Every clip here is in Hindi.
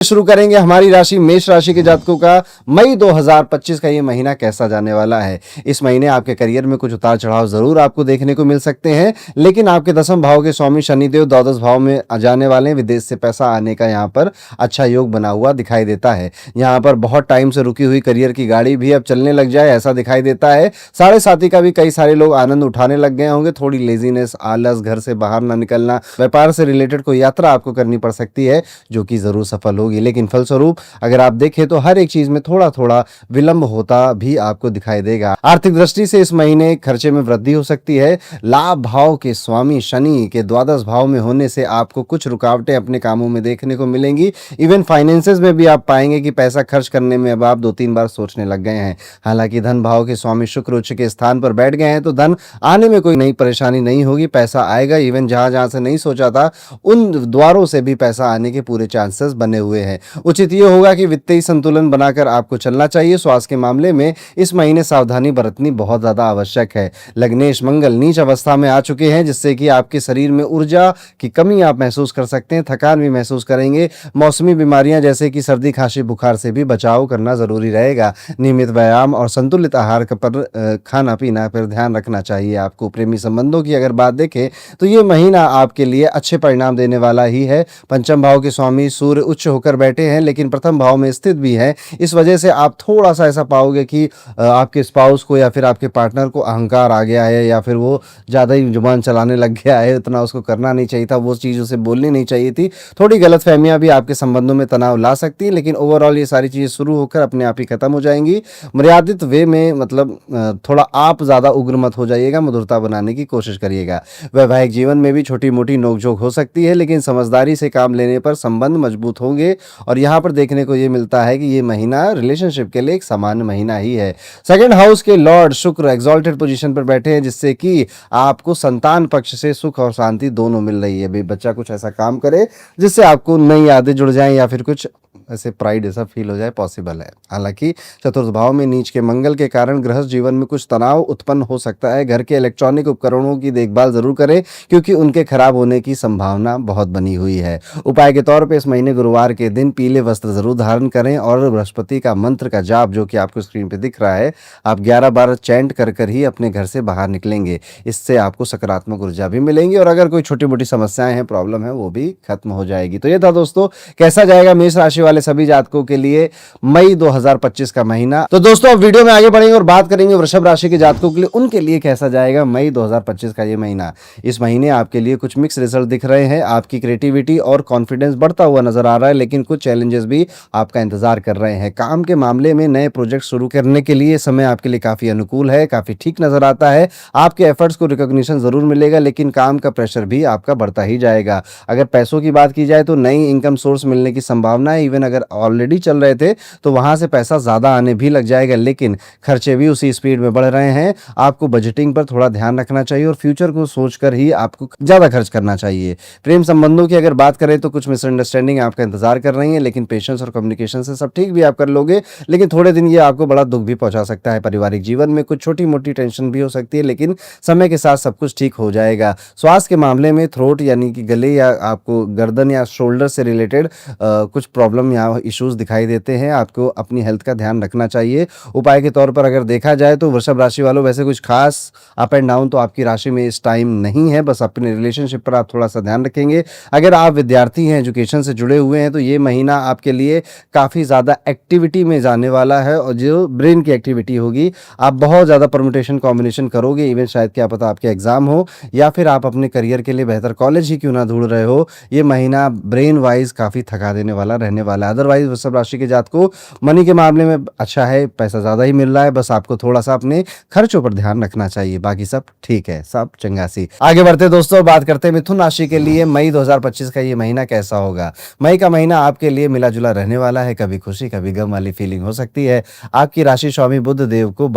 शुरू करेंगे हमारी राशि मेष राशि के जातकों का मई 2025 का ये महीना कैसा जाने वाला है। इस महीने आपके करियर में कुछ उतार चढ़ाव जरूर आपको देखने को मिल सकते हैं, लेकिन आपके दसम भाव के स्वामी शनिदेव द्वादश भाव में जाने वाले विदेश से पैसा आने का यहाँ पर अच्छा योग बना हुआ दिखाई देता है। यहाँ पर बहुत टाइम से रुकी हुई करियर की गाड़ी भी अब चलने लग जाए ऐसा दिखाई देता है। साढ़े साथी का भी कई सारे लोग आनंद उठाने लग गए होंगे। थोड़ी लेजीनेस, आलस, घर से बाहर न निकलना, व्यापार से रिलेटेड कोई यात्रा आपको करनी पड़ सकती है जो कि जरूर सफल होगी, लेकिन फलस्वरूप अगर आप देखें तो हर एक चीज में थोड़ा थोड़ा विलंब होता भी आपको दिखाई देगा। आर्थिक दृष्टि से इस महीने खर्चे में वृद्धि हो सकती है। लाभ भाव के स्वामी शनि के द्वादश भाव में होने से आपको कुछ रुकावटें अपने कामों में देखने को मिलेंगी। इवन फाइनेंसेस में भी आप पाएंगे कि पैसा खर्च करने में अब आप 2-3 बार सोचने लग गए हैं। हालांकि धन भाव के स्वामी शुक्र उच्च के स्थान पर बैठ गए हैं तो धन आने में कोई नई परेशानी नहीं होगी, पैसा आएगा। इवन जहां जहां से नहीं सोचा था उन द्वारों से भी पैसा आने के पूरे चांसेस बने हुए हैं। उचित ये होगा कि वित्तीय संतुलन बनाकर आपको चलना चाहिए। स्वास्थ्य के मामले में इस महीने सावधानी बरतनी बहुत ज्यादा आवश्यक है। लग्नेश मंगल नीच अवस्था में आ चुके हैं जिससे कि आपके शरीर में ऊर्जा की कमी आप महसूस कर सकते हैं, थकान भी महसूस करेंगे। मौसमी बीमारियां जैसे कि सर्दी, खांसी, बुखार से भी बचाव करना जरूरी रहेगा। नियमित व्यायाम और संतुलित आहार पर खाना पीना पर ध्यान रखना चाहिए आपको। प्रेमी संबंधों की अगर बात देखें तो ये महीना आपके लिए अच्छे परिणाम देने वाला ही है। पंचम भाव के स्वामी सूर्य उच्च होकर बैठे हैं लेकिन प्रथम भाव में स्थित भी है। इस वजह से आप थोड़ा सा ऐसा पाओगे कि आपके स्पाउस को या फिर आपके पार्टनर को अहंकार आ गया है या फिर वो ज़्यादा ही जुबान चलाने लग गया है। इतना उसको करना नहीं चाहिए था, वो चीज़ उसे बोलनी नहीं चाहिए थी। थोड़ी गलतफहमियां भी आपके संबंधों में तनाव ला सकती हैं, लेकिन ओवरऑल ये सारी चीज़ें शुरू होकर अपने आप ही खत्म हो जाएंगी। मर्यादित वे में, मतलब थोड़ा आप ज़्यादा उग्र मत हो जाइएगा, मधुरता बनाने की कोशिश करिएगा। वैवाहिक जीवन में भी छोटी मोटी नोकझोंक हो सकती है, लेकिन समझदारी से काम लेने पर संबंध मजबूत होंगे। और यहाँ पर देखने को ये मिलता है कि ये महीना रिलेशनशिप के लिए एक सामान्य महीना ही है। सेकंड हाउस के लॉर्ड शुक्र एक्सॉल्टेड पोजीशन पर बैठे हैं जिससे कि आपको संतान पक्ष से सुख और शांति दोनों मिल रही है। भाई बच्चा कुछ ऐसा काम करे जिससे आपको नई यादें जुड़ जाएं या फिर कुछ ऐसे प्राइड ऐसा फील हो जाए, पॉसिबल है। हालांकि चतुर्थ भाव में नीच के मंगल के कारण गृहस्थ जीवन में कुछ तनाव उत्पन्न हो सकता है। घर के इलेक्ट्रॉनिक उपकरणों की देखभाल जरूर करें क्योंकि उनके खराब होने की संभावना बहुत बनी हुई है। उपाय के तौर पे इस महीने गुरुवार के दिन पीले वस्त्र जरूर धारण करें और बृहस्पति का मंत्र का जाप जो कि आपको स्क्रीन पे दिख रहा है, आप 11 बार चैंट कर कर ही अपने घर से बाहर निकलेंगे। इससे आपको सकारात्मक ऊर्जा भी मिलेंगी और अगर कोई छोटी मोटी समस्याएं हैं, प्रॉब्लम है, वो भी खत्म हो जाएगी। तो ये था दोस्तों कैसा जाएगा मेष राशि वाले सभी जातकों के लिए मई 2025 का महीना। तो दोस्तों अब वीडियो में आगे बढ़ेंगे और बात करेंगे वृषभ राशि के जातकों के लिए, उनके लिए कैसा जाएगा मई 2025 का ये महीना। इस महीने आपके लिए कुछ मिक्स रिजल्ट दिख रहे हैं। आपकी क्रिएटिविटी और कॉन्फिडेंस बढ़ता हुआ नजर आ रहा है, लेकिन कुछ चैलेंजेस भी आपका इंतजार कर रहे हैं। काम के मामले में नए प्रोजेक्ट शुरू करने के लिए समय आपके लिए काफी अनुकूल है, काफी ठीक नजर आता है। आपके एफर्ट्स को रिकॉग्निशन जरूर मिलेगा, लेकिन काम का प्रेशर भी आपका बढ़ता ही जाएगा। अगर पैसों की बात की जाए तो नई इनकम सोर्स मिलने की संभावना है। इवन अगर ऑलरेडी चल रहे थे तो वहां से पैसा ज्यादा आने भी लग जाएगा, लेकिन खर्चे भी उसी स्पीड में बढ़ रहे हैं। आपको बजटिंग पर थोड़ा ध्यान रखना चाहिए और फ्यूचर को सोचकर ही आपको ज्यादा खर्च करना चाहिए। प्रेम संबंधों की अगर बात करें तो कुछ मिसअंडरस्टैंडिंग आपका इंतजार कर रही है, लेकिन पेशेंस और कम्युनिकेशन से सब ठीक भी आप कर लोगे, लेकिन थोड़े दिन ये आपको बड़ा दुख भी पहुंचा सकता है। पारिवारिक जीवन में कुछ छोटी मोटी टेंशन भी हो सकती है, लेकिन समय के साथ सब कुछ ठीक हो जाएगा। स्वास्थ्य के मामले में थ्रोट यानी कि गले या आपको गर्दन या शोल्डर से रिलेटेड कुछ प्रॉब्लम या इश्यूज दिखाई देते हैं। आपको अपनी हेल्थ का ध्यान रखना चाहिए। उपाय के तौर पर अगर देखा जाए तो वृषभ राशि वालों वैसे कुछ खास अप एंड डाउन तो आपकी राशि में इस टाइम नहीं है, बस अपने रिलेशनशिप पर आप थोड़ा सा ध्यान रखेंगे। अगर आप विद्यार्थी हैं, एजुकेशन से जुड़े हुए हैं, तो ये महीना आपके लिए काफ़ी ज़्यादा एक्टिविटी में जाने वाला है और जो ब्रेन की एक्टिविटी होगी, आप बहुत ज़्यादा परम्यूटेशन कॉम्बिनेशन करोगे। इवन शायद क्या पता आपके एग्जाम हो या फिर आप अपने करियर के लिए बेहतर कॉलेज ही क्यों ना ढूंढ रहे हो। ये महीना ब्रेन वाइज काफ़ी थका देने वाला रहने वाला है। अदरवाइज वृषभ राशि के जात को मनी के मामले में अच्छा है, पैसा ज़्यादा ही मिल रहा है, बस आपको थोड़ा सा अपने खर्चों पर ध्यान रखना चाहिए, बाकी सब ठीक है, सब चंगासी। आगे बढ़ते दोस्तों, बात करते हैं मिथुन राशि के लिए मई 2025 का ये महीना कैसा होगा। मई का महीना आपके लिए मिला जुला रहने वाला है। कभी खुशी कभी गम वाली फीलिंग हो सकती है। आपकी राशि स्वामी बुध देव को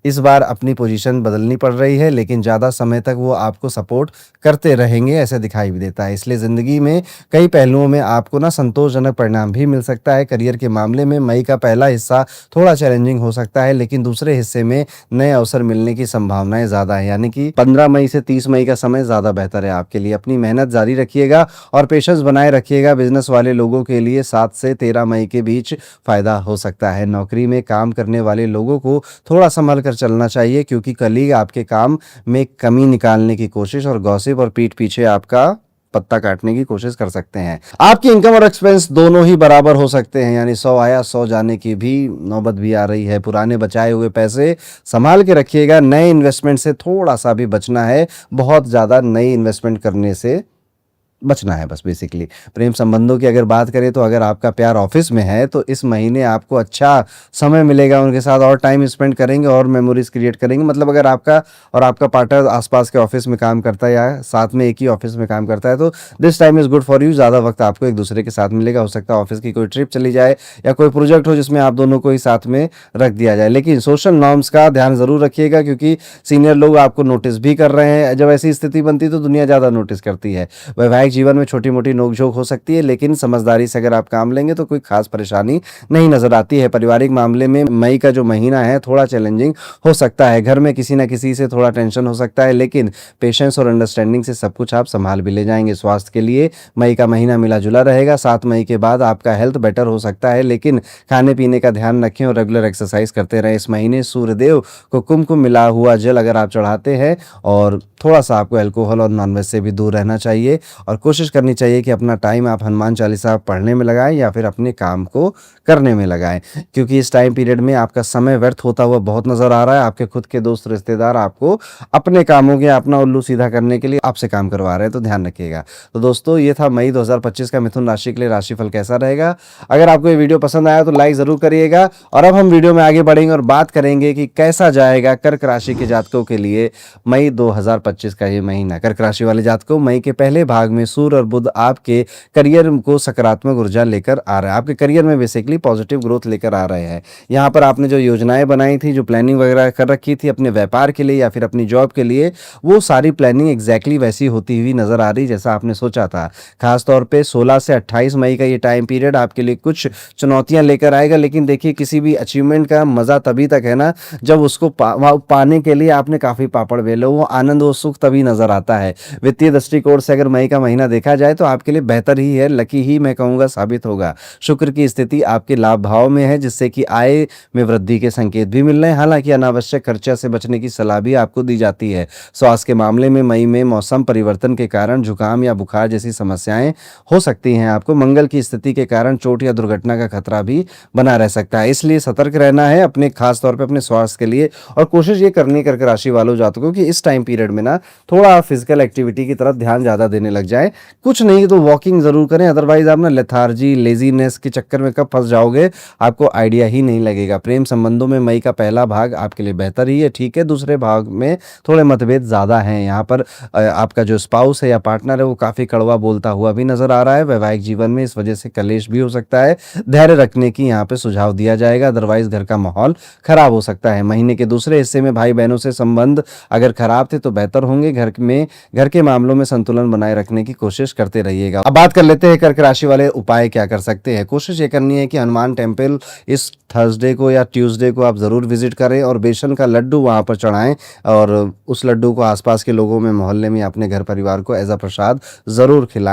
इस बार अपनी पोजीशन बदलनी पड़ रही है, लेकिन ज़्यादा समय तक वो आपको सपोर्ट करते रहेंगे ऐसे दिखाई भी देता है। इसलिए ज़िंदगी में कई पहलुओं में आपको ना संतोषजनक परिणाम भी भी मिल सकता है। करियर के मामले में मई का पहला हिस्सा थोड़ा चैलेंजिंग हो सकता है, लेकिन दूसरे हिस्से में नए अवसर मिलने की संभावनाएं ज़्यादा है, यानी कि 15 मई से 30 मई का समय ज़्यादा बेहतर है आपके लिए। अपनी मेहनत जारी रखिएगा और पेशेंस बनाए रखिएगा। बिजनेस वाले लोगों के लिए 7 से 13 मई के बीच फ़ायदा हो सकता है। नौकरी में काम करने वाले लोगों को थोड़ा संभल कर चलना चाहिए, क्योंकि कलीग आपके काम में कमी निकालने की कोशिश और गॉसिप और पीठ पीछे आपका पत्ता काटने की कोशिश कर सकते हैं। आपकी इनकम और एक्सपेंस दोनों ही बराबर हो सकते हैं, यानी 100 आया 100 जाने की भी नौबत भी आ रही है। पुराने बचाए हुए पैसे संभाल के रखिएगा। नए इन्वेस्टमेंट से थोड़ा सा भी बचना है, बहुत ज़्यादा नई इन्वेस्टमेंट करने से बचना है बस बेसिकली। प्रेम संबंधों की अगर बात करें तो अगर आपका प्यार ऑफिस में है तो इस महीने आपको अच्छा समय मिलेगा, उनके साथ और टाइम स्पेंड करेंगे और मेमोरीज क्रिएट करेंगे। मतलब अगर आपका पार्टनर आसपास के ऑफिस में काम करता है या साथ में एक ही ऑफिस में काम करता है तो this time is good for you. ज़्यादा वक्त आपको एक दूसरे के साथ मिलेगा। हो सकता है ऑफिस की कोई ट्रिप चली जाए या कोई प्रोजेक्ट हो जिसमें आप दोनों को ही साथ में रख दिया जाए, लेकिन सोशल नॉर्म्स का ध्यान ज़रूर रखिएगा, क्योंकि सीनियर लोग आपको नोटिस भी कर रहे हैं। जब ऐसी स्थिति बनती है तो दुनिया ज़्यादा नोटिस करती है। वैवाहिक जीवन में छोटी मोटी नोकझोंक हो सकती है, लेकिन समझदारी से अगर आप काम लेंगे तो कोई खास परेशानी नहीं नजर आती है। पारिवारिक मामले में मई का जो महीना है थोड़ा चैलेंजिंग हो सकता है। घर में किसी ना किसी से थोड़ा टेंशन हो सकता है, लेकिन पेशेंस और अंडरस्टैंडिंग से सब कुछ आप संभाल भी ले जाएंगे। स्वास्थ्य के लिए मई का महीना मिला जुला रहेगा। 7 मई के बाद आपका हेल्थ बेटर हो सकता है, लेकिन खाने पीने का ध्यान रखें और रेगुलर एक्सरसाइज करते रहें। इस महीने सूर्यदेव को कुमकुम मिला हुआ जल अगर आप चढ़ाते हैं, और थोड़ा सा आपको अल्कोहल और नॉनवेज से भी दूर रहना चाहिए, और कोशिश करनी चाहिए कि अपना टाइम आप हनुमान चालीसा पढ़ने में लगाएं या फिर अपने काम को करने में लगाएं, क्योंकि इस टाइम पीरियड में आपका समय व्यर्थ होता हुआ बहुत नजर आ रहा है। आपके खुद के दोस्त रिश्तेदार आपको अपने कामों के अपना उल्लू सीधा करने के लिए आपसे काम करवा रहे हैं, तो ध्यान रखिएगा। तो दोस्तों, ये था मई 2025 का मिथुन राशि के लिए राशिफल कैसा रहेगा। अगर आपको ये वीडियो पसंद आया तो लाइक जरूर करिएगा, और अब हम वीडियो में आगे बढ़ेंगे और बात करेंगे कि कैसा जाएगा कर्क राशि के जातकों के लिए मई 2025 का ये महीना। कर्क राशि वाले जातकों, मई के पहले भाग में सूर्य और बुध आपके करियर को सकारात्मक ऊर्जा लेकर आ रहा है। आपके करियर में बेसिकली पॉजिटिव ग्रोथ लेकर आ रहे हैं। यहाँ पर आपने जो योजनाएं बनाई थी, जो प्लानिंग वगैरह कर रखी थी अपने व्यापार के लिए या फिर अपनी जॉब के लिए, वो सारी प्लानिंग एग्जैक्टली वैसी होती हुई नजर आ रही जैसा आपने सोचा था। खासतौर पे 16 से 28 मई का ये टाइम पीरियड आपके लिए कुछ चुनौतियां लेकर आएगा, लेकिन देखिए किसी भी अचीवमेंट का मजा तभी तक है ना जब उसको पाने के लिए आपने काफी पापड़ बेले, वो आनंद वो सुख तभी नजर आता है। वित्तीय दृष्टिकोण से अगर मई का महीना देखा जाए तो आपके लिए बेहतर ही है, लकी ही मैं कहूंगा साबित होगा। शुक्र की स्थिति आपके लाभ भाव में है, जिससे कि आय में वृद्धि के संकेत भी मिल रहे हैं। हालांकि अनावश्यक खर्चा से बचने की सलाह भी आपको दी जाती है। स्वास्थ्य के मामले में मई में मौसम परिवर्तन के कारण जुकाम या बुखार जैसी समस्याएं हो सकती हैं। आपको मंगल की स्थिति के कारण चोट या दुर्घटना का खतरा भी बना रह सकता है, इसलिए सतर्क रहना है अपने खास तौर पर अपने स्वास्थ्य के लिए। और कोशिश ये करनी कर्क राशि वालों जातकों की इस टाइम पीरियड में ना थोड़ा फिजिकल एक्टिविटी की तरफ ध्यान ज्यादा देने लग जाए। कुछ नहीं तो वॉकिंग जरूर करें, अदरवाइज आप ना लेथार्जी लेजीनेस के चक्कर में कब फंस जाओगे आपको आइडिया ही नहीं लगेगा। प्रेम संबंधों में मई का पहला भाग आपके लिए बेहतर ही है, ठीक है। दूसरे भाग में थोड़े मतभेद ज्यादा हैं। यहाँ पर आपका जो स्पाउस है या पार्टनर है वो काफी कड़वा बोलता हुआ भी नजर आ रहा है। वैवाहिक जीवन में इस वजह से कलेश भी हो सकता है। धैर्य रखने की यहाँ पे सुझाव दिया जाएगा, अदरवाइज घर का माहौल खराब हो सकता है। महीने के दूसरे हिस्से में भाई बहनों से संबंध अगर खराब थे तो बेहतर होंगे। घर के मामलों में संतुलन बनाए रखने की कोशिश करते रहिएगा। अब बात कर लेते हैं कर्क राशि वाले उपाय क्या कर सकते हैं। कोशिश ये करनी है कि हनुमान टेम्पल इस थर्सडे को या ट्यूसडे को आप जरूर विजिट करें और बेसन का लड्डू वहां पर चढ़ाएं, और उस लड्डू को आसपास के लोगों में मोहल्ले में अपने घर परिवार को एज अ प्रसाद जरूर खिलाएं।